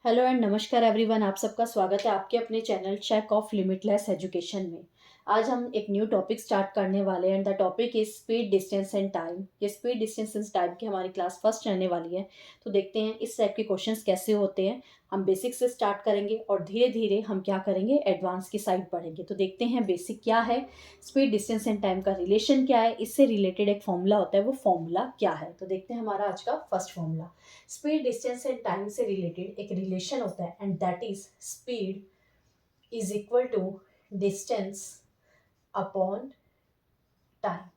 Hello and नमस्कार everyone. आप सबका स्वागत है आपके अपने channel check of limitless education में। आज हम एक न्यू टॉपिक स्टार्ट करने वाले हैं and the topic is speed distance and time. ये स्पीड डिस्टेंस एंड टाइम की हमारी क्लास फर्स्ट रहने वाली है। तो देखते हैं इस टाइप के क्वेश्चंस कैसे होते हैं। हम बेसिक से स्टार्ट करेंगे और धीरे धीरे हम क्या करेंगे, एडवांस की साइड बढ़ेंगे। तो देखते हैं बेसिक क्या है, स्पीड डिस्टेंस एंड टाइम का रिलेशन क्या है, इससे रिलेटेड एक फॉर्मूला होता है, वो फॉर्मूला क्या है। तो देखते हैं हमारा आज का first formula. Speed distance and time से रिलेटेड एक रिलेशन होता है and that is speed is equal to distance upon time.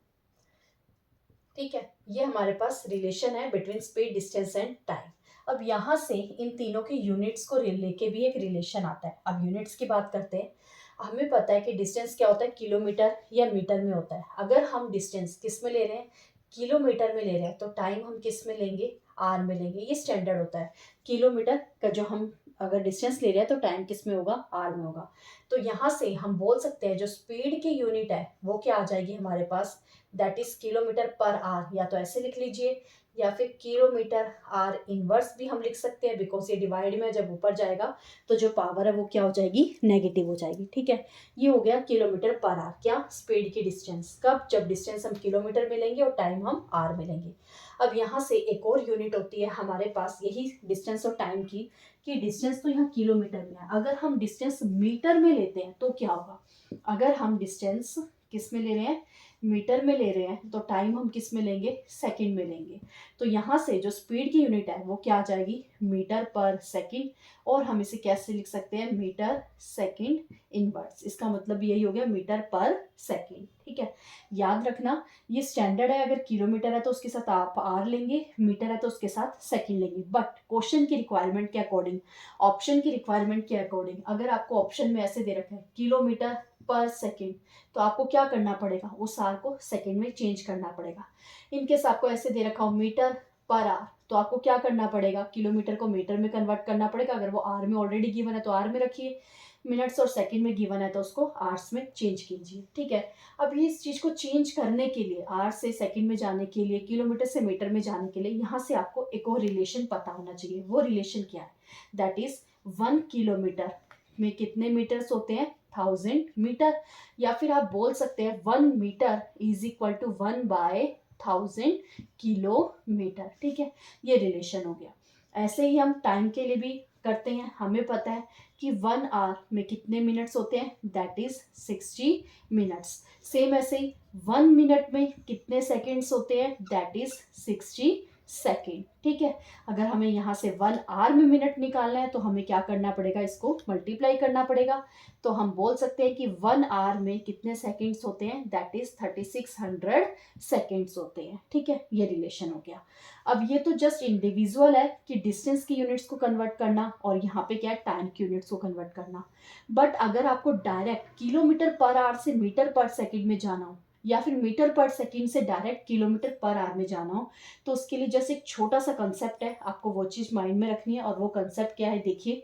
ठीक है, ये हमारे पास रिलेशन है between speed distance and time. अब यहाँ से इन तीनों के यूनिट्स को लेके भी एक रिलेशन आता है। अब यूनिट्स की बात करते हैं। हमें पता है कि डिस्टेंस क्या होता है, किलोमीटर या मीटर में होता है। अगर हम डिस्टेंस किस में ले रहे हैं, किलोमीटर में ले रहे हैं, तो टाइम हम किस में लेंगे, आर में लेंगे। ये स्टैंडर्ड होता है। किलोमीटर का जो हम अगर डिस्टेंस ले रहे हैं तो टाइम किस में होगा, आर में होगा। तो यहाँ से हम बोल सकते हैं जो स्पीड की यूनिट है वो क्या आ जाएगी हमारे पास, दैट इज किलोमीटर पर आर। या तो ऐसे लिख लीजिए या फिर किलोमीटर आर इनवर्स भी हम लिख सकते हैं, बिकॉज ये डिवाइड में जब ऊपर जाएगा तो जो पावर है वो क्या हो जाएगी, नेगेटिव हो जाएगी। ठीक है, ये हो गया किलोमीटर पर आर, क्या, स्पीड की डिस्टेंस। कब, जब डिस्टेंस हम किलोमीटर में लेंगे और टाइम हम आर में लेंगे। अब यहाँ से एक और यूनिट होती है हमारे पास यही डिस्टेंस और टाइम की, कि डिस्टेंस तो यहाँ किलोमीटर में है, अगर हम डिस्टेंस मीटर में लेते हैं तो क्या होगा। अगर हम डिस्टेंस किस में ले रहे हैं, मीटर में ले रहे हैं, तो टाइम हम किस में लेंगे, सेकंड में लेंगे। तो यहाँ से जो स्पीड की यूनिट है वो क्या आ जाएगी, मीटर पर सेकंड। और हम इसे कैसे लिख सकते हैं, मीटर सेकंड इनवर्स। इसका मतलब यही हो गया, मीटर पर सेकंड। ठीक है, याद रखना ये स्टैंडर्ड है। अगर किलोमीटर है तो उसके साथ आप आर लेंगे, मीटर है तो उसके साथ सेकंड लेंगे। बट क्वेश्चन की रिक्वायरमेंट के अकॉर्डिंग, ऑप्शन की रिक्वायरमेंट के अकॉर्डिंग, अगर आपको ऑप्शन में ऐसे दे रखा है किलोमीटर पर सेकंड, तो आपको क्या करना पड़ेगा, उस आर को सेकंड में चेंज करना पड़ेगा। इनकेस आपको ऐसे दे रखा हो मीटर पर आर, तो आपको क्या करना पड़ेगा, किलोमीटर को मीटर में कन्वर्ट करना पड़ेगा। अगर वो आर में ऑलरेडी गिवन है तो आर में रखिए, मिनट्स और सेकंड में गिवन है तो उसको आर्स में चेंज कीजिए। ठीक है, अब ये इस चीज को चेंज करने के लिए, आर से सेकंड में जाने के लिए, किलोमीटर से मीटर में जाने के लिए, यहाँ से आपको एक और रिलेशन पता होना चाहिए। वो रिलेशन क्या है, दैट इज 1 किलोमीटर में कितने मीटर्स होते हैं, 1000 मीटर। या फिर आप बोल सकते हैं 1 metre is equal to 1/1000 kilometre. ठीक है, ये रिलेशन हो गया। ऐसे ही हम टाइम के लिए भी करते हैं। हमें पता है कि 1 आवर में कितने मिनट्स होते हैं, दैट इज 60 मिनट्स। सेम ऐसे ही 1 मिनट में कितने सेकेंड्स होते हैं, दैट इज 60 सेकेंड। ठीक है, अगर हमें यहाँ से 1 आवर में मिनट निकालना है तो हमें क्या करना पड़ेगा, इसको मल्टीप्लाई करना पड़ेगा। तो हम बोल सकते हैं कि 1 आवर में कितने सेकेंड्स होते हैं, दैट इज 3600 सेकेंड्स होते हैं। ठीक है, ये रिलेशन हो गया। अब ये तो जस्ट इंडिविजुअल है कि डिस्टेंस की यूनिट्स को कन्वर्ट करना, और यहाँ पे क्या है, टाइम की यूनिट्स को कन्वर्ट करना। बट अगर आपको डायरेक्ट किलोमीटर पर आवर से मीटर पर सेकंड में जाना हो, या फिर मीटर पर सेकंड से डायरेक्ट किलोमीटर पर आवर में जाना हो, तो उसके लिए जैसे एक छोटा सा कंसेप्ट है, आपको वो चीज माइंड में रखनी है। और वो कंसेप्ट क्या है, देखिए,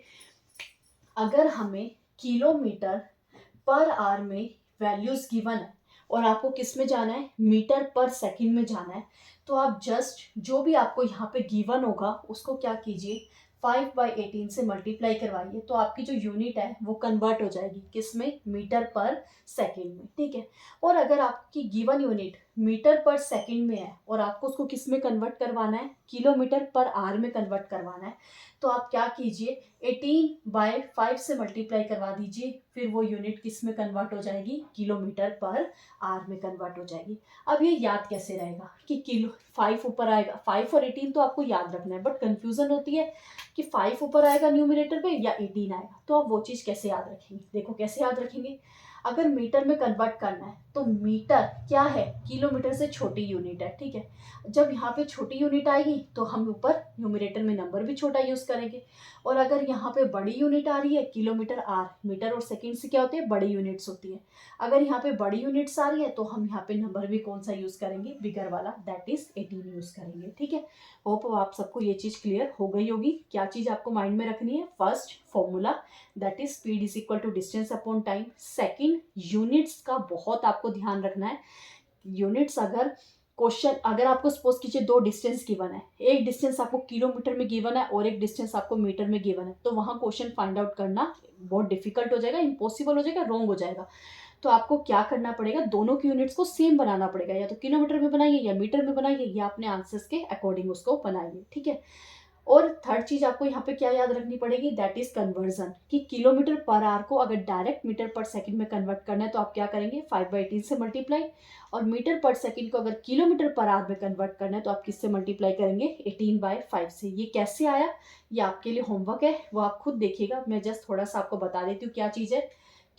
अगर हमें किलोमीटर पर आवर में वैल्यूज गिवन है और आपको किस में जाना है, मीटर पर सेकंड में जाना है, तो आप जस्ट जो भी आपको यहाँ पे गिवन होगा उसको क्या कीजिए, 5/18 से मल्टीप्लाई करवाइए, तो आपकी जो यूनिट है वो कन्वर्ट हो जाएगी किस में, मीटर पर सेकंड में। ठीक है, और अगर आपकी गिवन यूनिट मीटर पर सेकंड में है और आपको उसको किस में कन्वर्ट करवाना है, किलोमीटर पर आवर में कन्वर्ट करवाना है, तो आप क्या कीजिए, 18/5 से मल्टीप्लाई करवा दीजिए, फिर वो यूनिट किस में कन्वर्ट हो जाएगी, किलोमीटर पर आवर में कन्वर्ट हो जाएगी। अब ये याद कैसे रहेगा कि किलो 5 ऊपर आएगा, 5 और 18 तो आपको याद रखना है, बट कंफ्यूजन होती है कि 5 ऊपर आएगा न्यूमरेटर पे या 18 आएगा। तो आप वो चीज़ कैसे याद रखेंगे, देखो कैसे याद रखेंगे। अगर मीटर में कन्वर्ट करना है तो मीटर क्या है, किलोमीटर से छोटी यूनिट है। ठीक है, जब यहाँ पे छोटी यूनिट आएगी तो हम ऊपर न्यूमरेटर में नंबर भी छोटा यूज करेंगे। और अगर यहाँ पे बड़ी यूनिट आ रही है, किलोमीटर आर, मीटर और सेकंड से क्या होती है, बड़ी यूनिट्स होती है। अगर यहाँ पे बड़ी यूनिट्स आ रही है तो हम यहाँ पे नंबर भी कौन सा यूज करेंगे, बिगर वाला, दैट इज 18 यूज करेंगे। ठीक है, होप आप सबको ये चीज क्लियर हो गई होगी। क्या चीज आपको माइंड में रखनी है, first formula that is speed is equal to distance upon time. Second, units का बहुत आपको ध्यान रखना है। यूनिट्स अगर क्वेश्चन अगर आपको सपोज कीजिए दो डिस्टेंस गिवन है, एक डिस्टेंस आपको किलोमीटर में गिवन है और एक डिस्टेंस आपको मीटर में गिवन है, तो वहाँ क्वेश्चन फाइंड आउट करना बहुत डिफिकल्ट हो जाएगा, इम्पॉसिबल हो जाएगा, रॉन्ग हो जाएगा। तो आपको क्या करना पड़ेगा, दोनों की यूनिट्स को सेम बनाना पड़ेगा, या तो किलोमीटर में बनाइए या मीटर में बनाइए, या अपने आंसर्स के अकॉर्डिंग उसको बनाइए, ठीक है। और थर्ड चीज आपको यहाँ पे क्या याद रखनी पड़ेगी, दैट इज कन्वर्जन, कि किलोमीटर पर आवर को अगर डायरेक्ट मीटर पर सेकंड में कन्वर्ट करना है तो आप क्या करेंगे 5/18 से मल्टीप्लाई, और मीटर पर सेकंड को अगर किलोमीटर पर आवर में कन्वर्ट करना है तो आप किससे मल्टीप्लाई करेंगे 18/5 से। ये कैसे आया, ये आपके लिए होमवर्क है, वो आप खुद देखिएगा, मैं जस्ट थोड़ा सा आपको बता देती हूँ क्या चीज़ है।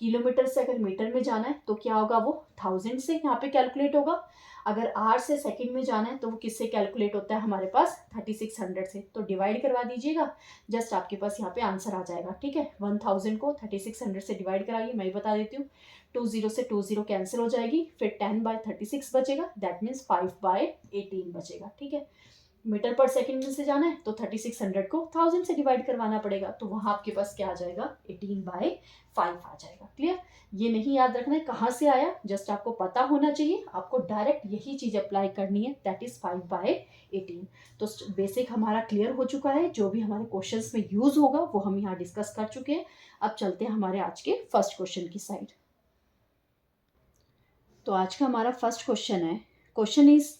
किलोमीटर से अगर मीटर में जाना है तो क्या होगा, वो 1000 से यहाँ पे कैलकुलेट होगा। अगर आर से सेकंड में जाना है तो वो किससे कैलकुलेट होता है हमारे पास 3600 से। तो डिवाइड करवा दीजिएगा, जस्ट आपके पास यहाँ पे आंसर आ जाएगा, ठीक है। 1000 को 3600 से डिवाइड कराइए, मैं ही बता देती हूँ। 20 से 20 कैंसिल हो जाएगी, फिर 10/36 बचेगा, दैट मीन्स 5/18 बचेगा, ठीक है। मीटर पर सेकंड में से जाना है तो 3600 को 1000 से डिवाइड करवाना पड़ेगा, तो वहां आपके पास क्या आ जाएगा 18/5 आ जाएगा। क्लियर, ये नहीं याद रखना है कहाँ से आया, जस्ट आपको पता होना चाहिए, आपको डायरेक्ट यही चीज अप्लाई करनी है, दैट इज 5/18। तो बेसिक हमारा क्लियर हो चुका है, जो भी हमारे क्वेश्चंस में यूज होगा वो हम यहाँ डिस्कस कर चुके हैं। अब चलते हैं हमारे आज के फर्स्ट क्वेश्चन की साइड। तो आज का हमारा फर्स्ट क्वेश्चन है, question is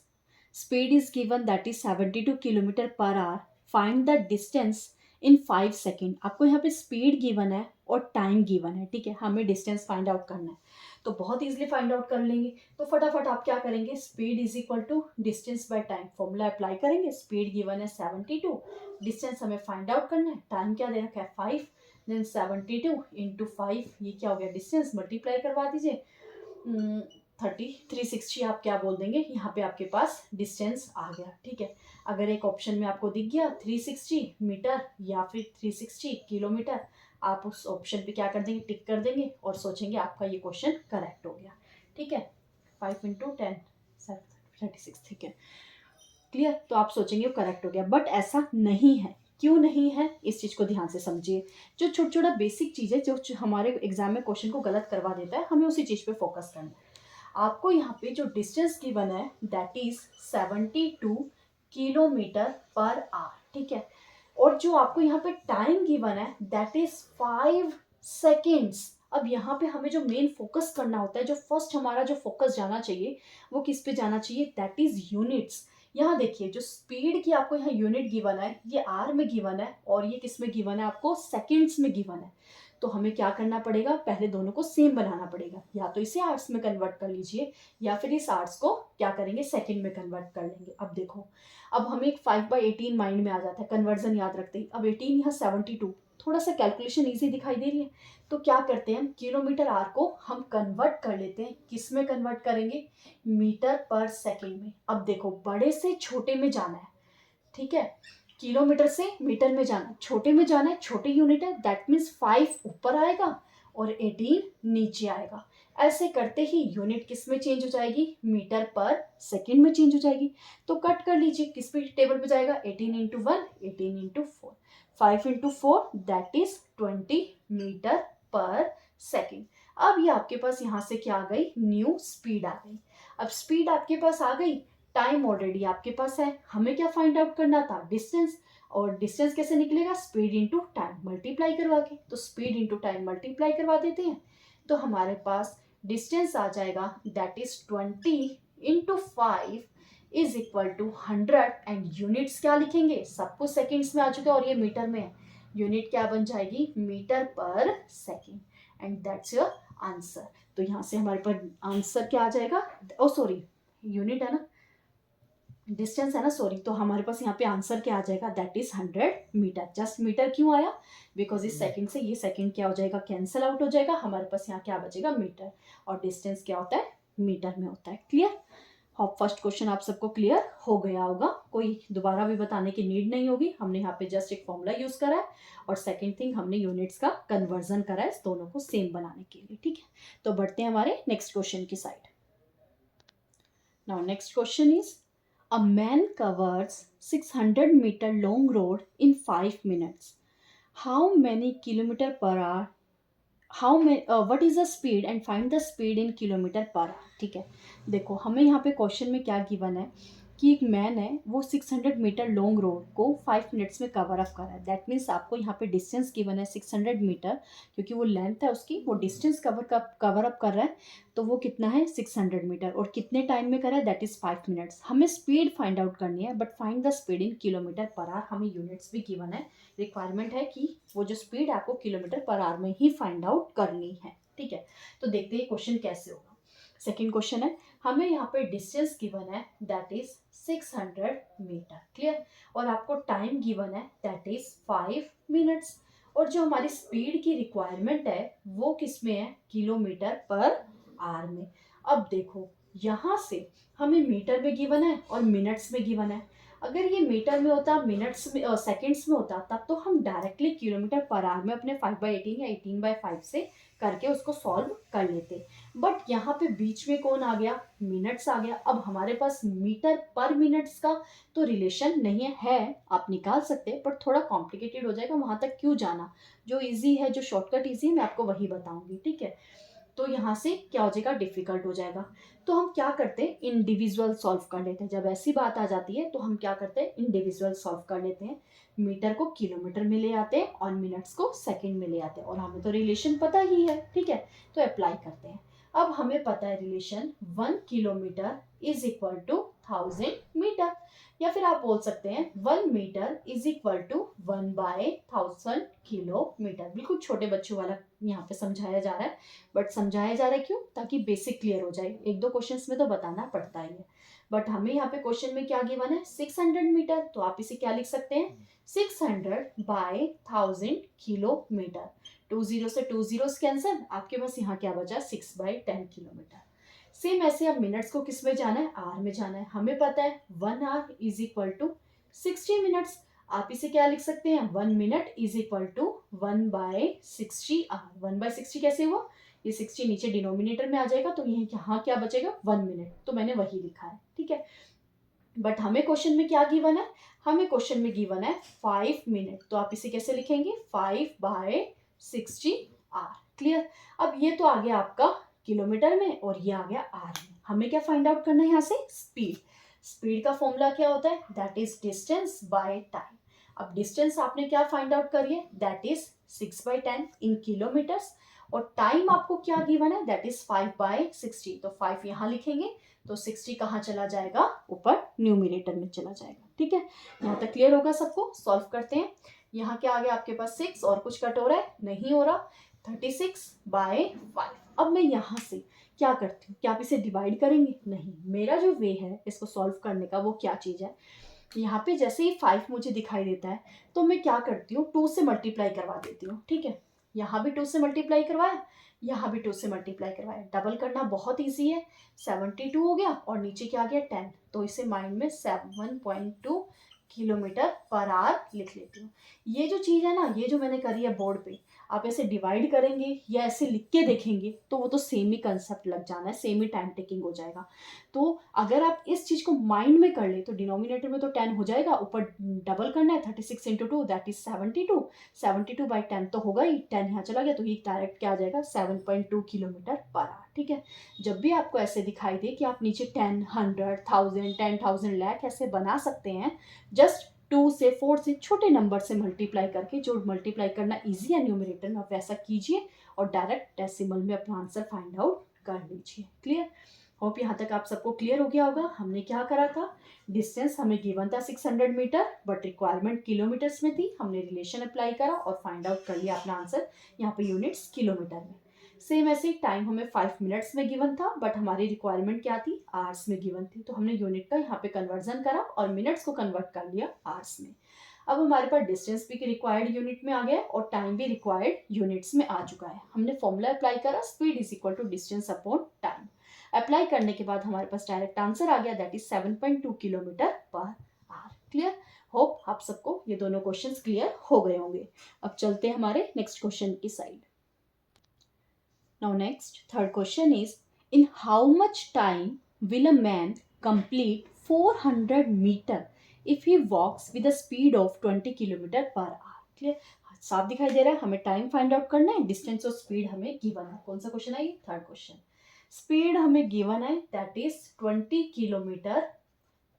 speed is given that is 72 kilometre per our, find the distance in 5 second. आपको यहाँ पे स्पीड गिवन है और टाइम गिवन है, ठीक है, हमें डिस्टेंस फाइंड आउट करना है, तो बहुत इजीली फाइंड आउट कर लेंगे। तो फटाफट आप क्या करेंगे, speed is equal to distance by time, formula apply करेंगे। स्पीड गिवन है 72, डिस्टेंस हमें फाइंड आउट करना है, टाइम क्या दे रखा है 5, देन 72 इंटू 5, ये क्या हो गया डिस्टेंस, मल्टीप्लाई करवा दीजिए। 360 आप क्या बोल देंगे, यहाँ पे आपके पास डिस्टेंस आ गया, ठीक है। अगर एक ऑप्शन में आपको दिख गया 360 मीटर या फिर 360 किलोमीटर, आप उस ऑप्शन पे क्या कर देंगे, टिक कर देंगे और सोचेंगे आपका ये क्वेश्चन करेक्ट हो गया, ठीक है। 5 × 10 36, ठीक है, क्लियर। तो आप सोचेंगे वो करेक्ट हो गया, बट ऐसा नहीं है। क्यों नहीं है, इस चीज को ध्यान से समझिए। जो छोटा छोटा बेसिक चीज है जो हमारे एग्जाम में क्वेश्चन को गलत करवा देता है, हमें उसी चीज पे फोकस करना है। आपको यहाँ पे जो डिस्टेंस गिवन है that is 72 kilometre per our, ठीक है। और जो आपको यहाँ पे टाइम गिवन है दैट इज 5 सेकेंड्स। अब यहाँ पे हमें जो मेन फोकस करना होता है, जो फर्स्ट हमारा जो फोकस जाना चाहिए वो किस पे जाना चाहिए, दैट इज यूनिट्स। यहाँ देखिए जो स्पीड की आपको यहाँ यूनिट गिवन है ये आर में गिवन है और ये किस में गिवन है, आपको सेकेंड्स में गिवन है। तो हमें क्या करना पड़ेगा, पहले दोनों को सेम बनाना पड़ेगा, या तो इसे आर्ट्स में कन्वर्ट कर लीजिए या फिर इस आर्ट्स को क्या करेंगे सेकंड में कन्वर्ट कर लेंगे। अब देखो, अब हमें एक 5/18 माइंड में आ जाता है, कन्वर्जन याद रखते ही। अब 18 यहाँ 72, थोड़ा सा कैलकुलेशन ईजी दिखाई दे रही है, तो क्या करते हैं हम किलोमीटर आर को हम कन्वर्ट कर लेते हैं, किस में कन्वर्ट करेंगे, मीटर पर सेकेंड में। अब देखो बड़े से छोटे में जाना है, ठीक है, किलोमीटर से मीटर में जाना है, छोटे में जाना है, छोटी यूनिट है, दैट मीन्स 5 ऊपर आएगा और 18 नीचे आएगा। ऐसे करते ही यूनिट किस में चेंज हो जाएगी, मीटर पर सेकेंड में चेंज हो जाएगी। तो कट कर लीजिए, किस पे टेबल पे जाएगा, 18 × 1 18 × 4, 5 × 4 दैट इज 20 मीटर पर सेकेंड। अब ये आपके पास यहाँ से क्या आ गई, न्यू स्पीड आ गई। अब स्पीड आपके पास आ गई, टाइम ऑलरेडी आपके पास है, हमें क्या फाइंड आउट करना था, डिस्टेंस। और डिस्टेंस कैसे निकलेगा, स्पीड इंटू टाइम मल्टीप्लाई करवा के। तो स्पीड इंटू टाइम मल्टीप्लाई करवा देते हैं, तो हमारे पास डिस्टेंस आ जाएगा that is 20 × 5 is equal to 100। And units क्या लिखेंगे, सब कुछ सेकेंड्स में आ चुका है और ये मीटर में है, यूनिट क्या बन जाएगी, मीटर पर second. And that's your answer. तो यहाँ से हमारे पास आंसर क्या आ जाएगा, ओ सॉरी यूनिट है ना, डिस्टेंस है ना, सॉरी। तो हमारे पास यहाँ पे आंसर क्या आ जाएगा, that is 100 metre. Just metre क्यों आया, बिकॉज इस सेकंड से ये सेकंड क्या हो जाएगा, कैंसिल आउट हो जाएगा, हमारे पास यहाँ क्या बचेगा, मीटर। और डिस्टेंस क्या होता है, मीटर में होता है। क्लियर, होप फर्स्ट क्वेश्चन आप सबको क्लियर हो गया होगा, कोई दोबारा भी बताने की नीड नहीं होगी। हमने यहाँ पे जस्ट एक फॉर्मूला यूज करा है और सेकेंड थिंग हमने यूनिट्स का कन्वर्जन करा है इस दोनों को सेम बनाने के लिए, ठीक है। तो बढ़ते हैं हमारे नेक्स्ट क्वेश्चन की side. Now next question is A man covers 600-meter long road in 5 minutes. How many kilometer per hour? How may what is the speed and find the speed in kilometre per our. ठीक है, देखो हमें यहाँ पे question में क्या given है कि एक मैन है वो 600 मीटर लॉन्ग रोड को 5 मिनट्स में कवर अप कर रहा है। दैट मीन्स आपको यहाँ पे डिस्टेंस गिवन है 600 मीटर, क्योंकि वो लेंथ है उसकी, वो डिस्टेंस कवर अप कर रहा है। तो वो कितना है 600 मीटर, और कितने टाइम में कर रहा है, दैट इज 5 मिनट्स। हमें स्पीड फाइंड आउट करनी है, but find the speed in kilometre per our. हमें यूनिट्स भी गिवन है, रिक्वायरमेंट है कि वो जो स्पीड आपको किलोमीटर पर आवर में ही फाइंड आउट करनी है। ठीक है, तो देखते हैं क्वेश्चन कैसे होगा। सेकेंड क्वेश्चन है, हमें यहाँ पे डिस्टेंस गिवन है दैट इज 600 मीटर, क्लियर, और आपको टाइम गिवन है दैट इज 5 मिनट्स, और जो हमारी स्पीड की रिक्वायरमेंट है वो किस में है, किलोमीटर पर आवर में। अब देखो यहाँ से हमें मीटर में गिवन है और मिनट्स में गिवन है। अगर ये मीटर में होता, मिनट्स में सेकंड्स में होता, तब तो हम डायरेक्टली किलोमीटर पर आवर में अपने 5/18 या 18/5 से करके उसको सॉल्व कर लेते। बट यहाँ पे बीच में कौन आ गया, मिनट्स आ गया। अब हमारे पास मीटर पर मिनट्स का तो रिलेशन नहीं है, आप निकाल सकते हैं, पर थोड़ा कॉम्प्लिकेटेड हो जाएगा, वहां तक क्यों जाना। जो इजी है, जो शॉर्टकट इजी है, मैं आपको वही बताऊंगी। ठीक है, तो यहाँ से क्या हो जाएगा, डिफिकल्ट हो जाएगा। तो हम क्या करते हैं, इंडिविजुअल सॉल्व कर लेते हैं। जब ऐसी बात आ जाती है तो हम क्या करते हैं, इंडिविजुअल सॉल्व कर लेते हैं। मीटर को किलोमीटर में ले आते हैं और मिनट्स को सेकंड में ले आते हैं, और हमें तो रिलेशन पता ही है। ठीक है, तो अप्लाई करते हैं। अब हमें पता है relation 1 kilometre is equal to 1000 metre, या फिर आप बोल सकते हैं 1 metre is equal to 1/1000 kilometre. बिल्कुल छोटे बच्चों वाला यहाँ पे समझाया जा रहा है, बट समझाया जा रहा है क्यों, ताकि बेसिक क्लियर हो जाए। एक दो क्वेश्चंस में तो बताना पड़ता ही है। बट हमें यहाँ पे क्वेश्चन में क्या गिवन है, 600 मीटर, तो आप इसे क्या लिख सकते हैं, 600/1000 किलोमीटर। 20 से 20 कैंसिल, आपके पास यहाँ क्या बचा, 6/10 किलोमीटर। सेम ऐसे अब मिनट्स को किस में जाना है, आर में जाना है। हमें पता है 1 hour is equal to 60 minutes. आप इसे क्या लिख सकते हैं, 1 minute is equal to 1/60 hour. 1/60 कैसे हुआ, ये 60 नीचे डिनोमिनेटर में आ जाएगा, तो ये यहाँ क्या बचेगा, 1 मिनट, तो मैंने वही लिखा है। ठीक है, बट हमें क्वेश्चन में क्या गिवन है, हमें क्वेश्चन में गिवन है 5 मिनट, तो आप इसे कैसे लिखेंगे, 5/60 आवर। क्लियर। अब ये तो आ गया आपका किलोमीटर में, और ये आ गया आर में। हमें क्या फाइंड आउट करना है यहाँ से, स्पीड। स्पीड का फॉर्मूला क्या होता है, that is distance by time. अब डिस्टेंस आपने क्या फाइंड आउट करी है, दैट इज 6/10 इन किलोमीटर्स, और टाइम आपको क्या गिवन है, दैट इज 5/60, तो 5 यहाँ लिखेंगे, तो 60 कहाँ चला जाएगा, ऊपर न्यूमिनेटर में चला जाएगा। ठीक है, यहाँ तक क्लियर होगा सबको। सॉल्व करते हैं। यहाँ क्या आ गया आपके पास 6, और कुछ कट हो रहा है, नहीं हो रहा, 36/5। अब मैं यहाँ से क्या करती हूँ, क्या आप इसे डिवाइड करेंगे, नहीं, मेरा जो वे है इसको सॉल्व करने का वो क्या चीज़ है, यहाँ पे जैसे ही 5 मुझे दिखाई देता है, तो मैं क्या करती हूँ, 2 से मल्टीप्लाई करवा देती हूँ। ठीक है, यहाँ भी 2 से मल्टीप्लाई करवाया, यहाँ भी 2 से मल्टीप्लाई करवाया, डबल करना बहुत ईजी है। 72 हो गया, और नीचे क्या आ गया, 10, तो इसे माइंड में 7.2 किलोमीटर पर आवर लिख लेती हूँ। ये जो चीज़ है ना, ये जो मैंने करी है बोर्ड पे, आप ऐसे डिवाइड करेंगे या ऐसे लिख के देखेंगे तो वो तो सेम ही कंसेप्ट लग जाना है, सेम ही टाइम टेकिंग हो जाएगा। तो अगर आप इस चीज़ को माइंड में कर ले, तो डिनोमिनेटर में तो 10 हो जाएगा, ऊपर डबल करना है, 36 इंटू 2 दैट इज 72, 72/10 तो होगा ही, 10 यहाँ चला गया, तो ये डायरेक्ट क्या आ जाएगा, 7.2 किलोमीटर पर आवर। ठीक है, जब भी आपको ऐसे दिखाई दे कि आप नीचे 10, 100, 1000, 10,000, लाख ऐसे बना सकते हैं, जस्ट 2 से 4 से छोटे नंबर से मल्टीप्लाई करके, जो मल्टीप्लाई करना ईजी है न्यूमरेटर में, आप वैसा कीजिए और डायरेक्ट डेसिमल में अपना आंसर फाइंड आउट कर लीजिए। क्लियर। होप यहाँ तक आप सबको क्लियर हो गया होगा। हमने क्या करा था, डिस्टेंस हमें गिवन था 600 मीटर, बट रिक्वायरमेंट किलोमीटर्स में थी। हमने रिलेशन अप्लाई करा और फाइंड आउट कर लिया अपना आंसर, यहाँ पे यूनिट्स किलोमीटर में। सेम ऐसे टाइम हमें 5 मिनट्स में गिवन था, बट हमारी रिक्वायरमेंट क्या थी, आवर्स में गिवन थी, तो हमने यूनिट का यहाँ पे कन्वर्जन करा और मिनट्स को कन्वर्ट कर लिया आवर्स में। अब हमारे पास डिस्टेंस भी रिक्वायर्ड यूनिट में आ गया और टाइम भी रिक्वायर्ड यूनिट्स में आ चुका है। हमने फॉर्मूला अप्लाई करा, speed is equal to distance upon time. Apply करने के बाद हमारे पास डायरेक्ट आंसर आ गया, that is 7.2 kilometre per hour. Clear. Hope आप सबको ये दोनों क्वेश्चंस क्लियर हो गए होंगे। अब चलते हैं हमारे नेक्स्ट क्वेश्चन की side. Now next, third question is, in how much time will a man complete 400 meter if he walks with a speed of 20 kilometer per hour? Clear? साफ दिखाई दे रहा है, हमें टाइम फाइंड आउट करना है, distance और speed हमें given है। कौन सा क्वेश्चन है ये? Third question. स्पीड हमें गिवन है, that is 20 kilometre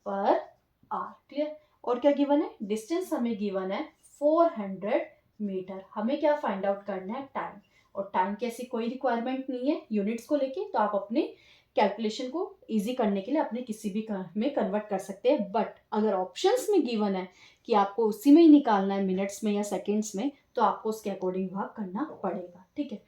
per hour. Clear? और क्या गिवन है? डिस्टेंस हमें गिवन है 400 मीटर। हमें क्या फाइंड आउट करना है? टाइम। और टाइम की ऐसी कोई रिक्वायरमेंट नहीं है यूनिट्स को लेके, तो आप अपने कैलकुलेशन को इजी करने के लिए अपने किसी भी में कन्वर्ट कर सकते हैं। बट अगर ऑप्शंस में गिवन है कि आपको उसी में ही निकालना है, मिनट्स में या सेकेंड्स में, तो आपको उसके अकॉर्डिंग भाग करना पड़ेगा। ठीक है,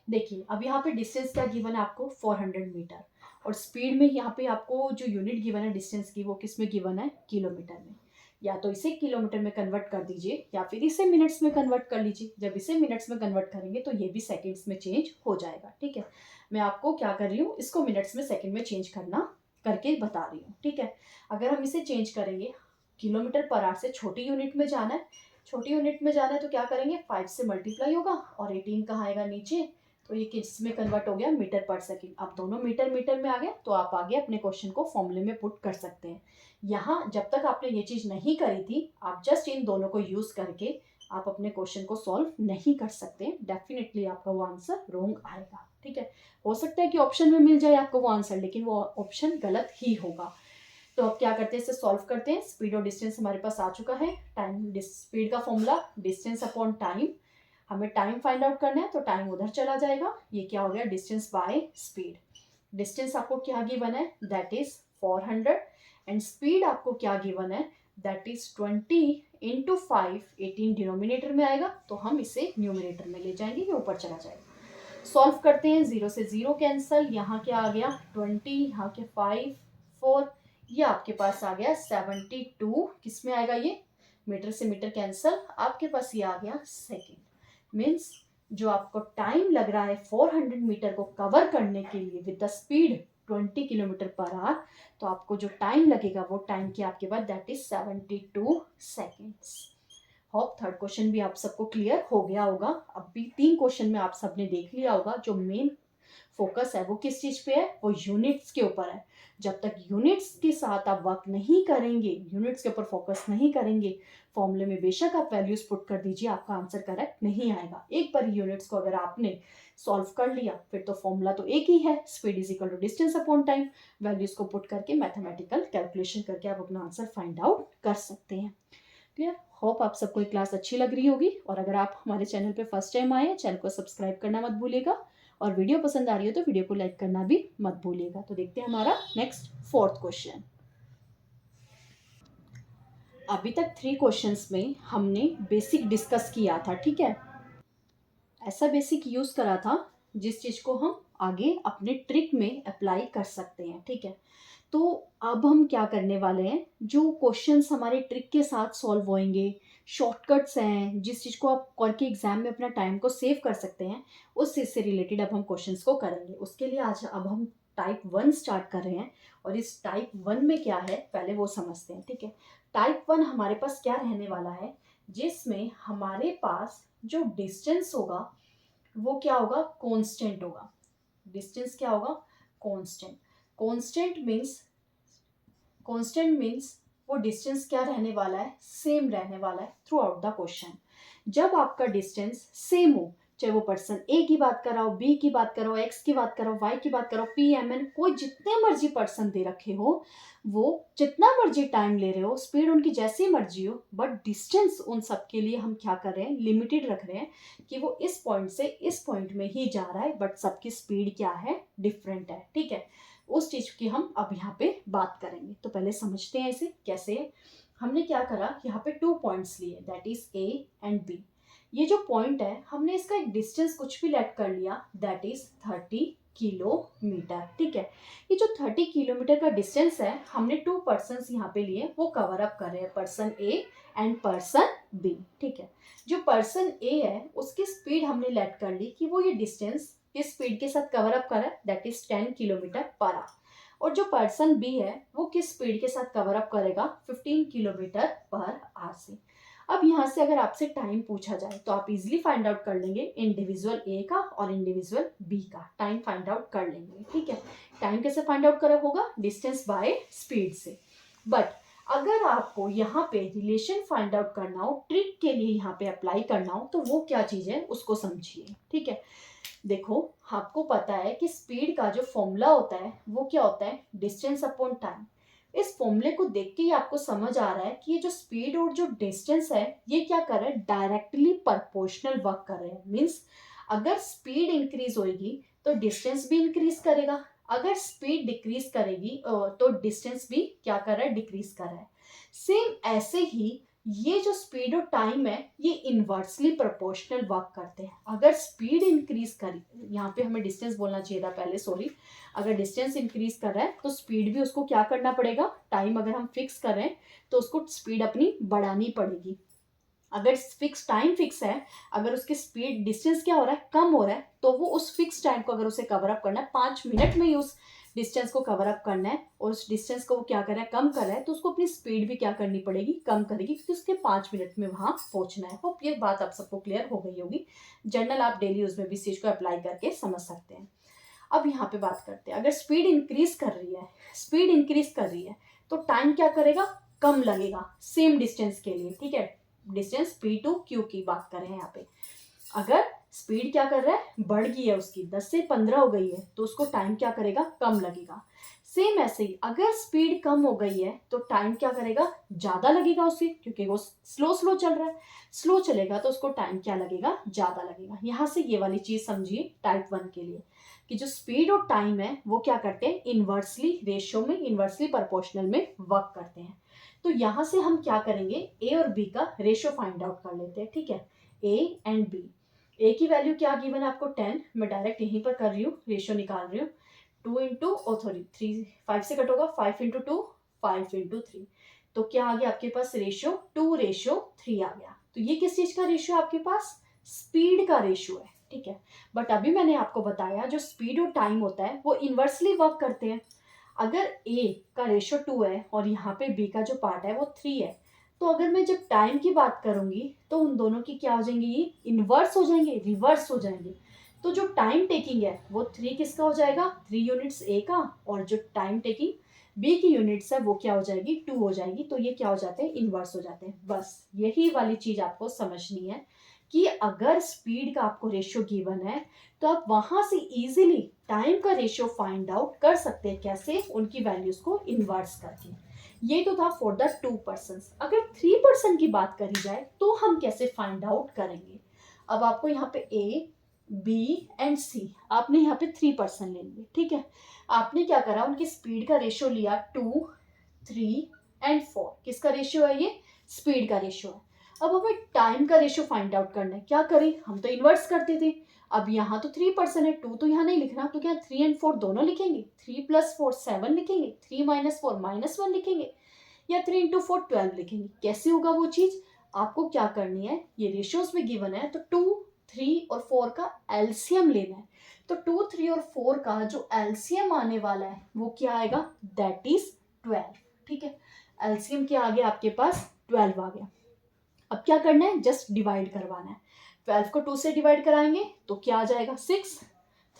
देखिए अब यहाँ पे डिस्टेंस क्या गिवन है आपको? 400 मीटर। और स्पीड में यहाँ पे आपको जो यूनिट गिवन है डिस्टेंस की, वो किस में गिवन है? किलोमीटर में। या तो इसे किलोमीटर में कन्वर्ट कर दीजिए या फिर इसे मिनट्स में कन्वर्ट कर लीजिए। जब इसे मिनट्स में कन्वर्ट करेंगे तो ये भी सेकेंड्स में चेंज हो जाएगा। ठीक है, मैं आपको क्या कर रही हूँ, इसको मिनट्स में सेकेंड में चेंज करना करके बता रही हूँ। ठीक है, अगर हम इसे चेंज करेंगे, किलोमीटर पर आवर से छोटी यूनिट में जाना है, छोटी यूनिट में जाना है तो क्या करेंगे? 5 से मल्टीप्लाई होगा और 18 कहाँ आएगा? नीचे। तो ये किस में कन्वर्ट हो गया? मीटर पर सेकेंड। अब दोनों मीटर मीटर में आ गया, तो आप आगे अपने क्वेश्चन को फॉर्मूले में पुट कर सकते हैं। यहाँ जब तक आपने ये चीज़ नहीं करी थी, आप जस्ट इन दोनों को यूज़ करके आप अपने क्वेश्चन को सॉल्व नहीं कर सकते। डेफिनेटली आपका वो आंसर रॉन्ग आएगा। ठीक है, हो सकता है कि ऑप्शन में मिल जाए आपको वो आंसर, लेकिन वो ऑप्शन गलत ही होगा। तो अब क्या करते हैं? इसे सॉल्व करते हैं। स्पीड और डिस्टेंस हमारे पास आ चुका है। टाइम, स्पीड का फॉर्मूला डिस्टेंस अपॉन टाइम। हमें टाइम फाइंड आउट करना है, तो टाइम उधर चला जाएगा। ये क्या हो गया? Distance by speed. डिस्टेंस आपको क्या गिवन है? That is 400। एंड स्पीड आपको क्या गिवन है? That is 20 into 5। 18 डिनोमिनेटर में आएगा, तो हम इसे न्यूमिनेटर में ले जाएंगे, ये ऊपर चला जाएगा। सॉल्व करते हैं। 0 से 0 कैंसल, यहाँ क्या आ गया? 20, यहाँ के 5, 4, ये आपके पास आ गया 72। किस में आएगा ये? मीटर से मीटर कैंसल, आपके पास ये आ गया सेकेंड। मीन्स जो आपको टाइम लग रहा है 400 मीटर को कवर करने के लिए with the speed 20 kilometre per hour, तो आपको जो टाइम लगेगा वो टाइम की आपके पास that is 72 seconds. Hope third question भी आप सबको क्लियर हो गया होगा। अब भी 3 क्वेश्चन में आप सबने देख लिया होगा जो मेन फोकस है वो किस चीज पे है? वो यूनिट्स के ऊपर है। जब तक यूनिट्स के साथ आप वर्क नहीं करेंगे, यूनिट्स के ऊपर फोकस नहीं करेंगे, फॉर्मूले में बेशक आप वैल्यूज पुट कर दीजिए, आपका आंसर करेक्ट नहीं आएगा। एक बार यूनिट्स को अगर आपने सॉल्व कर लिया, फिर तो फॉर्मूला तो एक ही है, speed is equal to distance upon time. Values को पुट करके मैथमेटिकल कैलकुलेशन करके आप अपना आंसर फाइंड आउट कर सकते हैं। क्लियर? होप आप सबको ये क्लास अच्छी लग रही होगी। और अगर आप हमारे चैनल पे फर्स्ट टाइम आए हैं, चैनल को सब्सक्राइब करना मत भूलिएगा। और वीडियो पसंद आ रही हो तो वीडियो को लाइक करना भी मत भूलिएगा। तो देखते हैं हमारा नेक्स्ट फोर्थ क्वेश्चन। अभी तक 3 क्वेश्चंस में हमने बेसिक डिस्कस किया था। ठीक है, ऐसा बेसिक यूज करा था जिस चीज को हम आगे अपने ट्रिक में अप्लाई कर सकते हैं। ठीक है, तो अब हम क्या करने वाले हैं, जो क्वेश्चंस हमारे ट्रिक के साथ सॉल्व होंगे, शॉर्टकट्स हैं, जिस चीज़ को आप करके एग्जाम में अपना टाइम को सेव कर सकते हैं, उस चीज़ से रिलेटेड अब हम क्वेश्चंस को करेंगे। उसके लिए आज अब हम टाइप 1 स्टार्ट कर रहे हैं। और इस टाइप 1 में क्या है पहले वो समझते हैं। ठीक है, टाइप 1 हमारे पास क्या रहने वाला है, जिसमें हमारे पास जो डिस्टेंस होगा वो क्या होगा? कांस्टेंट होगा। डिस्टेंस क्या होगा? Constant. Constant means, constant means वो डिस्टेंस क्या रहने वाला है? सेम रहने वाला है थ्रू आउट द क्वेश्चन। जब आपका डिस्टेंस सेम हो, चाहे वो पर्सन ए की बात कर रहा हो, बी की बात कर रहा हो, एक्स की बात कर रहा हो, वाई की बात कर रहा हो, पी एम एन, कोई जितने मर्जी पर्सन दे रखे हो, वो जितना मर्जी टाइम ले रहे हो, स्पीड उनकी जैसी मर्जी हो, बट डिस्टेंस उन सब के लिए हम क्या कर रहे हैं? लिमिटेड रख रहे हैं कि वो इस पॉइंट से इस पॉइंट में ही जा रहा है, बट सबकी स्पीड क्या है? डिफरेंट है। ठीक है, उस चीज की हम अब यहाँ पे बात करेंगे। तो पहले समझते हैं इसे कैसे है। हमने क्या करा, यहाँ पे 2 पॉइंट्स लिए, that is A and B. ये जो पॉइंट है, हमने इसका एक डिस्टेंस कुछ भी लेट कर लिया, दैट इज 30 किलोमीटर। ठीक है, ये जो 30 किलोमीटर का डिस्टेंस है, हमने 2 पर्सन यहाँ पे लिए, वो कवर अप कर रहे हैं, person A and person B. ठीक है, जो पर्सन ए है उसकी स्पीड हमने लेट कर ली कि वो ये डिस्टेंस किस स्पीड के साथ कवर अप करा, that is 10 kilometre per our. और जो पर्सन बी है वो किस स्पीड के साथ कवर अप करेगा? 15 किलोमीटर पर आवर से। अब यहाँ से अगर आपसे टाइम पूछा जाए तो आप इजीली फाइंड आउट कर लेंगे इंडिविजुअल ए का और इंडिविजुअल बी का टाइम फाइंड आउट कर लेंगे। ठीक है, टाइम कैसे फाइंड आउट करा होगा? डिस्टेंस बाय स्पीड से। बट अगर आपको यहाँ पे रिलेशन फाइंड आउट करना हो, ट्रिक के लिए यहाँ पे अप्लाई करना हो, तो वो क्या चीज़ है उसको समझिए। ठीक है, देखो आपको पता है कि स्पीड का जो फॉर्मूला होता है वो क्या होता है, डिस्टेंस अपॉन टाइम। इस फॉर्मूले को देख के ही आपको समझ आ रहा है कि ये जो स्पीड और जो डिस्टेंस है ये क्या कर रहे हैं, डायरेक्टली प्रोपोर्शनल वर्क कर रहे हैं। मीन्स अगर स्पीड इंक्रीज होगी तो डिस्टेंस भी इंक्रीज करेगा, अगर स्पीड डिक्रीज करेगी तो डिस्टेंस भी क्या कर रहा है, डिक्रीज कर रहा है। सेम ऐसे ही ये जो स्पीड और टाइम है ये इनवर्सली प्रोपोर्शनल वर्क करते हैं। अगर स्पीड इंक्रीज करी, यहाँ पे हमें डिस्टेंस बोलना चाहिए था पहले, सॉरी, अगर डिस्टेंस इंक्रीज कर रहा है तो स्पीड भी उसको क्या करना पड़ेगा, टाइम अगर हम फिक्स कर रहे हैं तो उसको स्पीड अपनी बढ़ानी पड़ेगी। अगर फिक्स टाइम फिक्स है, अगर उसकी स्पीड डिस्टेंस क्या हो रहा है, कम हो रहा है, तो वो उस फिक्स टाइम को अगर उसे कवर अप करना है, 5 मिनट में ही उस डिस्टेंस को कवर अप करना है और उस डिस्टेंस को वो क्या कर रहा है, कम कर रहा है, तो उसको अपनी स्पीड भी क्या करनी पड़ेगी, कम करेगी, क्योंकि उसके 5 मिनट में वहां पहुंचना है। होप ये बात आप सबको क्लियर हो गई होगी। जनरल आप डेली यूज में भी इस चीज को अप्लाई करके समझ सकते हैं। अब यहाँ पे बात करते हैं, अगर स्पीड इंक्रीज कर रही है, स्पीड इंक्रीज कर रही है तो टाइम क्या करेगा, कम लगेगा सेम डिस्टेंस के लिए। ठीक है, डिस्टेंस पी टू क्यू की बात करें यहाँ पे, अगर स्पीड क्या कर रहा है, बढ़ गई है, उसकी 10 से 15 हो गई है, तो उसको टाइम क्या करेगा, कम लगेगा। सेम ऐसे ही अगर स्पीड कम हो गई है तो टाइम क्या करेगा, ज्यादा लगेगा उसे, क्योंकि वो स्लो स्लो चल रहा है, स्लो चलेगा तो उसको टाइम क्या लगेगा, ज्यादा लगेगा। यहाँ से ये वाली चीज समझिए टाइप 1 के लिए, कि जो स्पीड और टाइम है वो क्या करते हैं, इनवर्सली रेशियो में, इनवर्सली प्रोपोर्शनल में वर्क करते हैं। तो यहाँ से हम क्या करेंगे, ए और बी का रेशियो फाइंड आउट कर लेते हैं। ठीक है, ए एंड बी, ए की वैल्यू क्या गिवन है आपको 10, मैं डायरेक्ट यहीं पर कर रही हूँ, रेशियो निकाल रही हूँ। 2 इंटू सॉरी 3, 5 से कट होगा, 5 इंटू 2, 5 इंटू 3, तो क्या आ गया आपके पास रेशियो, 2:3 आ गया। तो ये किस चीज का रेशियो आपके पास, स्पीड का रेशियो है। ठीक है, बट अभी मैंने आपको बताया जो स्पीड और टाइम होता है वो इनवर्सली वर्क करते हैं। अगर ए का रेशियो 2 है और यहाँ पे बी का जो पार्ट है वो 3 है, तो अगर मैं जब टाइम की बात करूंगी तो उन दोनों की क्या हो जाएंगी, ये इन्वर्स हो जाएंगे, रिवर्स हो जाएंगे। तो जो टाइम टेकिंग है वो 3 किसका हो जाएगा, 3 यूनिट्स ए का, और जो टाइम टेकिंग बी की यूनिट्स है वो क्या हो जाएगी, 2 हो जाएगी। तो ये क्या हो जाते हैं, इन्वर्स हो जाते हैं। बस यही वाली चीज आपको समझनी है कि अगर स्पीड का आपको रेशियो गिवन है तो आप वहां से इजीली टाइम का रेशियो फाइंड आउट कर सकते हैं। कैसे, उनकी वैल्यूज को इन्वर्स करके। ये तो था फॉर द 2%। अगर 3% की बात करी जाए तो हम कैसे फाइंड आउट करेंगे। अब आपको यहाँ पे ए बी एंड सी, आपने यहाँ पे 3% ले लिए। ठीक है, आपने क्या करा, उनकी स्पीड का रेशियो लिया 2, 3 एंड 4। किसका रेशियो है ये, स्पीड का रेशियो है। अब हमें टाइम का रेशियो फाइंड आउट करना है, क्या करें, हम तो इन्वर्स करते थे। अब यहाँ तो 3% है, 2 तो यहाँ नहीं लिखना, तो क्या 3 एंड 4 दोनों लिखेंगे, 3 प्लस 4 7 लिखेंगे, 3 माइनस 4 -1 लिखेंगे, या 3 इंटू 4 12 लिखेंगे। कैसे होगा वो चीज, आपको क्या करनी है, ये रेशियोज में गिवन है तो 2, 3 और 4 का एलसीएम लेना है। तो 2, 3 और 4 का जो एलसीएम आने वाला है वो क्या आएगा, दैट इज 12। ठीक है, एलसीएम क्या आ गया आपके पास, 12 आ गया। अब क्या करना है, जस्ट डिवाइड करवाना है। 12 को 2 से डिवाइड कराएंगे तो क्या आ जाएगा 6,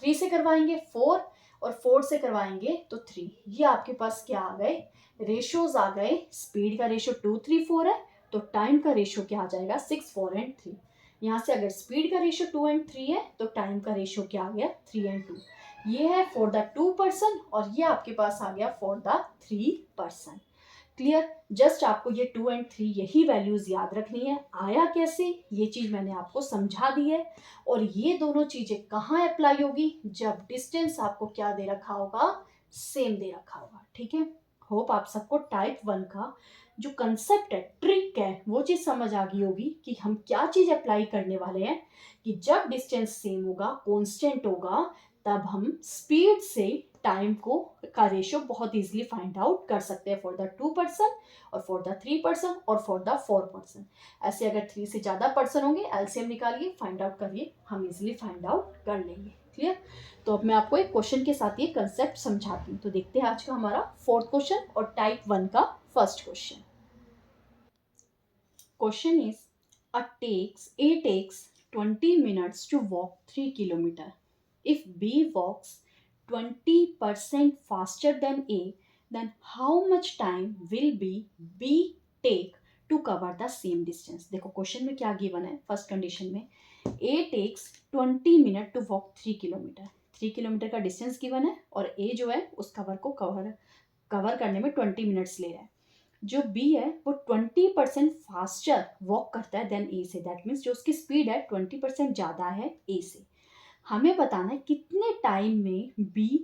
3 से करवाएंगे 4, और 4 से करवाएंगे तो 3। ये आपके पास क्या आ गए, रेशियोज आ गए। स्पीड का रेशियो 2, 3, 4 है, तो टाइम का रेशियो क्या आ जाएगा, 6, 4 एंड 3। यहाँ से अगर स्पीड का रेशियो 2 एंड 3 है तो टाइम का रेशियो क्या आ गया, 3 एंड 2। ये है फॉर द 2% और ये आपके पास आ गया फॉर द 3%। क्लियर, जस्ट आपको ये 2 एंड 3 यही वैल्यूज याद रखनी है। आया कैसे, ये चीज मैंने आपको समझा दी है। और ये दोनों चीजें कहाँ अप्लाई होगी, जब डिस्टेंस आपको क्या दे रखा होगा, सेम दे रखा होगा। ठीक है, होप आप सबको टाइप 1 का जो कंसेप्ट है, ट्रिक है, वो चीज समझ आ गई होगी कि हम क्या चीज अप्लाई करने वाले हैं। कि जब डिस्टेंस सेम होगा, कांस्टेंट होगा, तब हम स्पीड से टाइम को का रेशियो बहुत इजीली फाइंड आउट कर सकते हैं फॉर द 2% और फॉर द 3% और फॉर द 4%। ऐसे अगर 3 से ज़्यादा पर्सन होंगे, एलसीएम निकालिए, फाइंड आउट करिए, हम इजीली फाइंड आउट कर लेंगे। क्लियर, तो अब मैं आपको एक क्वेश्चन के साथ ये कंसेप्ट समझाती हूँ। तो देखते हैं आज का हमारा 4th क्वेश्चन और टाइप 1 का first question. Question is A takes 20 minutes to walk 3 kilometer. If B walks 20% faster than A, then how much time will B take to cover the same distance. देखो question में क्या given है, first condition में A takes 20 minute to walk 3 kilometre, 3 kilometre का distance given है और A जो है उस कवर करने में 20 मिनट्स ले रहा है। जो B है वो 20% फास्टर वॉक करता है देन A से, दैट मीन्स जो उसकी स्पीड है 20% ज़्यादा है A से। हमें बताना है कितने टाइम में B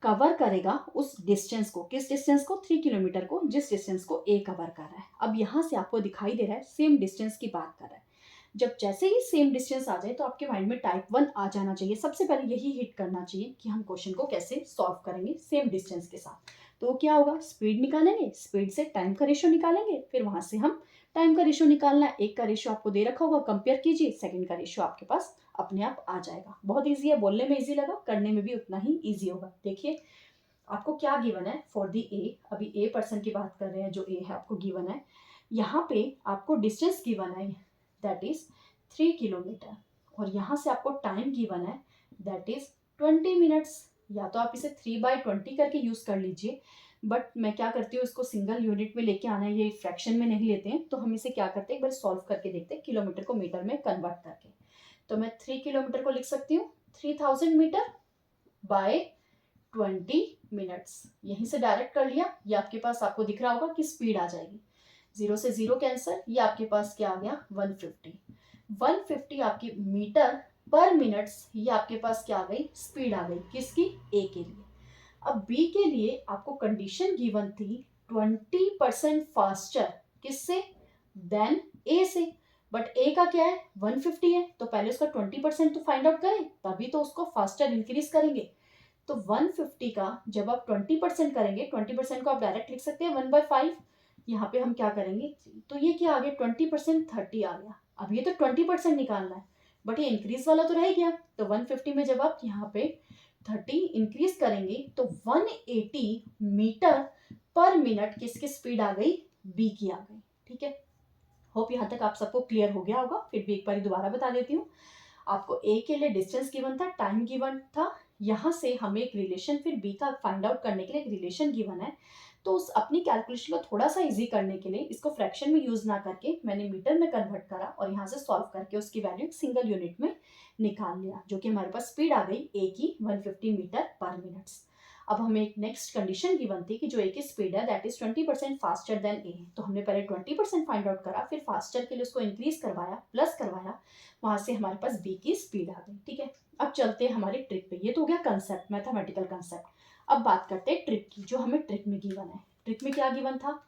कवर करेगा उस डिस्टेंस को, किस डिस्टेंस को, 3 किलोमीटर को, जिस डिस्टेंस को A कवर कर रहा है। अब यहाँ से आपको दिखाई दे रहा है सेम डिस्टेंस की बात कर रहा है। जब जैसे ही सेम डिस्टेंस आ जाए तो आपके माइंड में टाइप 1 आ जाना चाहिए। सबसे पहले यही हिट करना चाहिए कि हम क्वेश्चन को कैसे सॉल्व करेंगे सेम डिस्टेंस के साथ। तो क्या होगा, स्पीड निकालेंगे, स्पीड से टाइम का रेशियो निकालेंगे, फिर वहां से हम टाइम का रेशियो निकालना है। एक का रेशियो आपको दे रखा होगा, कंपेयर कीजिए, सेकंड का रेशियो आपके पास अपने आप आ जाएगा। बहुत ईजी है, बोलने में ईजी लगा, करने में भी उतना ही ईजी होगा। देखिए आपको क्या गिवन है फॉर दी ए, अभी ए पर्सन की बात कर रहे हैं, जो ए है आपको गिवन है। यहाँ पे आपको डिस्टेंस गिवन है दैट इज 3 किलोमीटर और यहाँ से आपको टाइम गिवन है दैट इज 20 मिनट्स। या तो आप इसे 3/20 करके यूज कर लीजिए, बट मैं क्या करती हूँ, इसको सिंगल यूनिट में लेके आना है, ये फ्रैक्शन में नहीं लेते हैं, तो हम इसे क्या करते हैं, एक बार सॉल्व करके देखते हैं किलोमीटर को मीटर में कन्वर्ट करके। तो मैं 3 किलोमीटर को लिख सकती हूँ 3000 मीटर बाय 20 मिनट्स। यहीं से डायरेक्ट कर लिया, ये आपके पास आपको दिख रहा होगा कि स्पीड आ जाएगी, 0 से 0 कैंसर, ये आपके पास क्या आ गया 150 आपकी मीटर पर मिनट्स, ये आपके पास क्या आ गई, स्पीड आ गई, किसकी, ए के लिए। अब बी के लिए आपको कंडीशन गिवन थी 20% फास्टर, किससे, देन ए से, बट ए का क्या है 150 है, तो पहले उसका 20% तो फाइंड आउट करें, तभी तो उसको फास्टर इंक्रीज करेंगे। तो 150 का जब आप 20% करेंगे, 20% को आप डायरेक्ट लिख सकते हैं 1/5, यहाँ पे हम क्या करेंगे, तो ये क्या आ गया 20% 30 आ गया। अब ये तो 20% निकालना है, बट ये इंक्रीज वाला तो रह गया, तो 150 में जब आप यहाँ पे 30 इंक्रीज करेंगे तो 180 मीटर पर मिनट किसकी स्पीड आ गई, बी की आ गई। ठीक है, होप यहाँ तक आप सबको क्लियर हो गया होगा। फिर भी एक बार दोबारा बता देती हूँ, आपको ए के लिए डिस्टेंस गिवन था, टाइम गिवन था, यहाँ से हमें एक रिलेशन, फिर बी का फाइंड आउट करने के लिए एक रिलेशन गिवन है। तो उस अपनी कैलकुलेशन को थोड़ा सा इजी करने के लिए इसको फ्रैक्शन में यूज ना करके मैंने मीटर में कन्वर्ट करा और यहाँ से सॉल्व करके उसकी वैल्यू सिंगल यूनिट में निकाल लिया, जो कि हमारे पास स्पीड आ गई ए की 150 मीटर पर मिनट्स। अब हमें एक नेक्स्ट कंडीशन गिवन थी कि जो ए की स्पीड है दैट इज 20% फास्टर देन ए, तो हमने पहले 20% फाइंड आउट करा, फिर फास्टर के लिए उसको इंक्रीज करवाया, प्लस करवाया, वहां से हमारे पास बी की स्पीड आ गई। ठीक है, अब चलते हैं हमारी ट्रिक पे। ये तो हो गया कंसेप्ट, मैथमेटिकल कंसेप्ट। अब बात करते हैं ट्रिक की, जो हमें ट्रिक में गिवन है। ट्रिक में क्या गिवन था,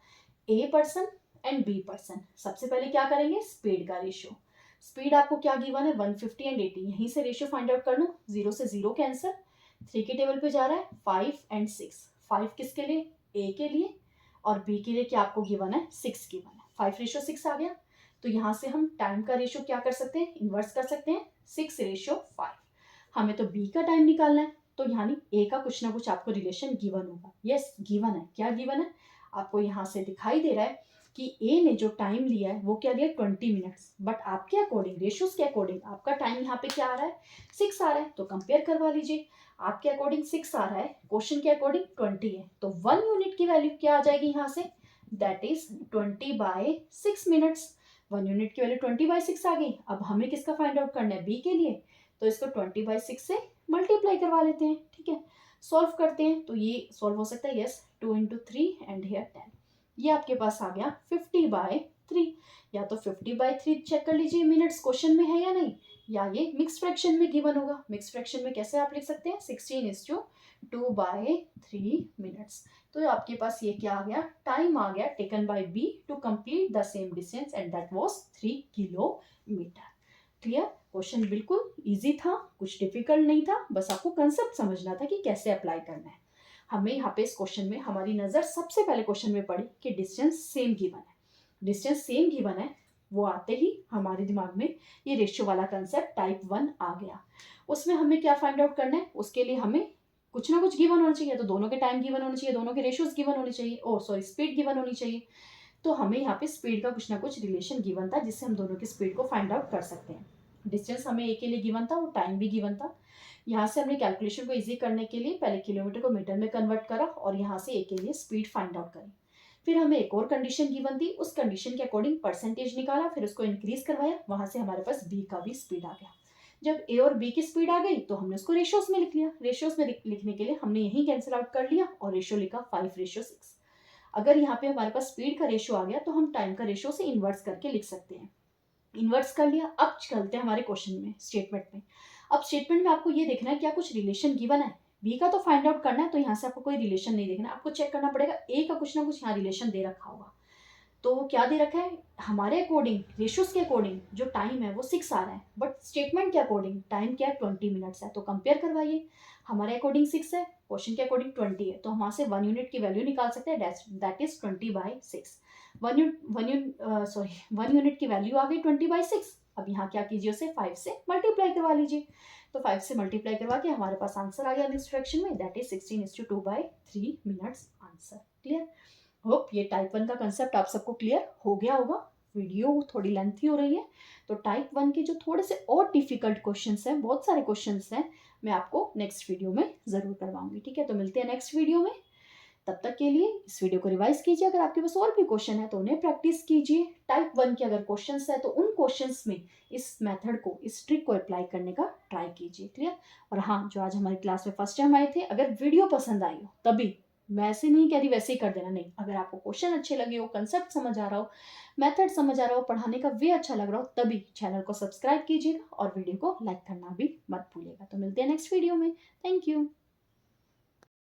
A person and B person. सबसे पहले क्या करेंगे, स्पीड का रेशियो। स्पीड आपको क्या गिवन है 150 एंड 80, यहीं से रेशियो फाइंड आउट कर लो, 0 से 0 कैंसर, 3 के टेबल पे जा रहा है 5 एंड 6, 5 किसके लिए, ए के लिए, और बी के लिए क्या आपको गिवन है 6 गिवन है, 5:6 आ गया। तो यहाँ से हम टाइम का रेशियो क्या कर सकते हैं, इन्वर्स कर सकते हैं, 6:5। हमें तो बी का टाइम निकालना है, तो यानी ए का कुछ ना कुछ आपको रिलेशन गिवन होगा। यस गिवन है, क्या गिवन है, आपको यहाँ से दिखाई दे रहा है कि ए ने जो टाइम लिया है वो क्या लिया 20 मिनट्स, बट आपके अकॉर्डिंग, रेशियोज के अकॉर्डिंग आपका टाइम यहाँ पे क्या आ रहा है 6 आ रहा है, तो कंपेयर करवा लीजिए। आपके अकॉर्डिंग 6 आ रहा है, क्वेश्चन के अकॉर्डिंग 20 है, तो 1 यूनिट की वैल्यू क्या आ जाएगी यहाँ से, दैट इज 20/6 मिनट्स। 1 यूनिट की वैल्यू 20/6 आ गई। अब हमें किसका फाइंड आउट करना है, बी के लिए, तो इसको 20/6 से मल्टीप्लाई करवा लेते हैं। ठीक है, सॉल्व करते हैं, तो ये सॉल्व हो सकता है, यस 2 × 3 एंड हियर 10, ये आपके पास आ गया 50/3। या तो 50/3 चेक कर लीजिए मिनट्स क्वेश्चन में है या नहीं, या ये मिक्स फ्रैक्शन में गिवन होगा। मिक्स फ्रैक्शन में कैसे आप लिख सकते हैं 16:2/3 मिनट्स। तो आपके पास ये क्या आ गया, टाइम आ गया taken by B to complete the same distance and that was 3 kilometre. Clear, question बिल्कुल इजी था, कुछ डिफिकल्ट नहीं था, बस आपको कंसेप्ट समझना था कि कैसे अप्लाई करना है। हमें यहाँ पे इस क्वेश्चन में हमारी नज़र सबसे पहले क्वेश्चन में पड़ी कि डिस्टेंस सेम गिवन है। डिस्टेंस सेम गिवन है, वो आते ही हमारे दिमाग में ये रेशियो वाला कंसेप्ट टाइप 1 आ गया। उसमें हमें क्या फाइंड आउट करना है, उसके लिए हमें कुछ ना कुछ गिवन होना चाहिए, तो दोनों के टाइम गिवन होने चाहिए, दोनों के रेशियोज गिवन होने चाहिए, ओ सॉरी स्पीड गिवन होनी चाहिए। तो हमें यहाँ पे स्पीड का कुछ ना कुछ रिलेशन गिवन था, जिससे हम दोनों की स्पीड को फाइंड आउट कर सकते हैं। डिस्टेंस हमें ए के लिए गिवन था, वो टाइम भी गिवन था। यहाँ से हमने कैलकुलेशन को ईजी करने के लिए पहले किलोमीटर को मीटर में कन्वर्ट करा और यहाँ से ए के लिए स्पीड फाइंड आउट करी। फिर हमें एक और कंडीशन गिवन थी, उस कंडीशन के अकॉर्डिंग परसेंटेज निकाला, फिर उसको इंक्रीज करवाया, वहां से हमारे पास बी का भी स्पीड आ गया। जब ए और बी की स्पीड आ गई तो हमने उसको रेशियोज में लिख लिया। रेशियोज में लिखने के लिए हमने यही कैंसिल आउट कर लिया और रेशियो लिखा 5:6। अगर यहाँ पे हमारे पास स्पीड का रेशियो आ गया तो हम टाइम का रेशियो से इन्वर्स करके लिख सकते हैं। इन्वर्स कर लिया। अब चलते हैं हमारे क्वेश्चन में, स्टेटमेंट में। अब स्टेटमेंट में आपको ये देखना है क्या कुछ रिलेशन गिवन है। बी का तो फाइंड आउट करना है, तो यहाँ से आपको कोई रिलेशन नहीं देखना, आपको चेक करना पड़ेगा ए का कुछ ना कुछ यहाँ रिलेशन दे रखा होगा। तो क्या दे रखा है, हमारे अकॉर्डिंग रेशियोज के अकॉर्डिंग जो टाइम है वो 6 आ रहा है, बट स्टेटमेंट के अकॉर्डिंग टाइम क्या है 20 मिनट्स है। तो कंपेयर करवाइए, हमारे अकॉर्डिंग 6 है, क्वेश्चन के अकॉर्डिंग 20 है, तो हम वहां से 1 यूनिट की वैल्यू निकाल सकते हैं, दैट इज 20/6। 1 यूनिट की वैल्यू आ गई 20/6। अब यहाँ क्या कीजिए, उसे 5 से मल्टीप्लाई करवा लीजिए। तो 5 से मल्टीप्लाई करवा के हमारे पास आंसर आ गया नेक्स्ट फ्रैक्शन में, that is 16:2/3 minutes answer. Clear. Hope ये टाइप 1 का कंसेप्ट आप सबको क्लियर हो गया होगा। वीडियो थोड़ी लेंथी हो रही है, तो टाइप 1 के जो थोड़े से और डिफिकल्ट क्वेश्चंस हैं, बहुत सारे क्वेश्चंस हैं, मैं आपको नेक्स्ट वीडियो में ज़रूर करवाऊंगी। ठीक है, तो मिलते हैं नेक्स्ट वीडियो में। तब तक के लिए इस वीडियो को रिवाइज कीजिए, अगर आपके पास और भी क्वेश्चन है तो उन्हें प्रैक्टिस कीजिए। टाइप 1 के अगर क्वेश्चंस है तो उन क्वेश्चंस में इस मेथड को, इस ट्रिक को अप्लाई करने का ट्राई कीजिए। क्लियर। और हाँ, जो आज हमारी क्लास में फर्स्ट टाइम आए थे, अगर वीडियो पसंद आई हो तभी, मैं ऐसे नहीं कह रही वैसे ही कर देना, नहीं, अगर आपको क्वेश्चन अच्छे लगे हो, कंसेप्ट समझ आ रहा हो, मेथड समझ आ रहा हो, पढ़ाने का वे अच्छा लग रहा हो, तभी चैनल को सब्सक्राइब कीजिएगा और वीडियो को लाइक करना भी मत भूलिएगा। तो मिलते हैं नेक्स्ट वीडियो में। Thank you.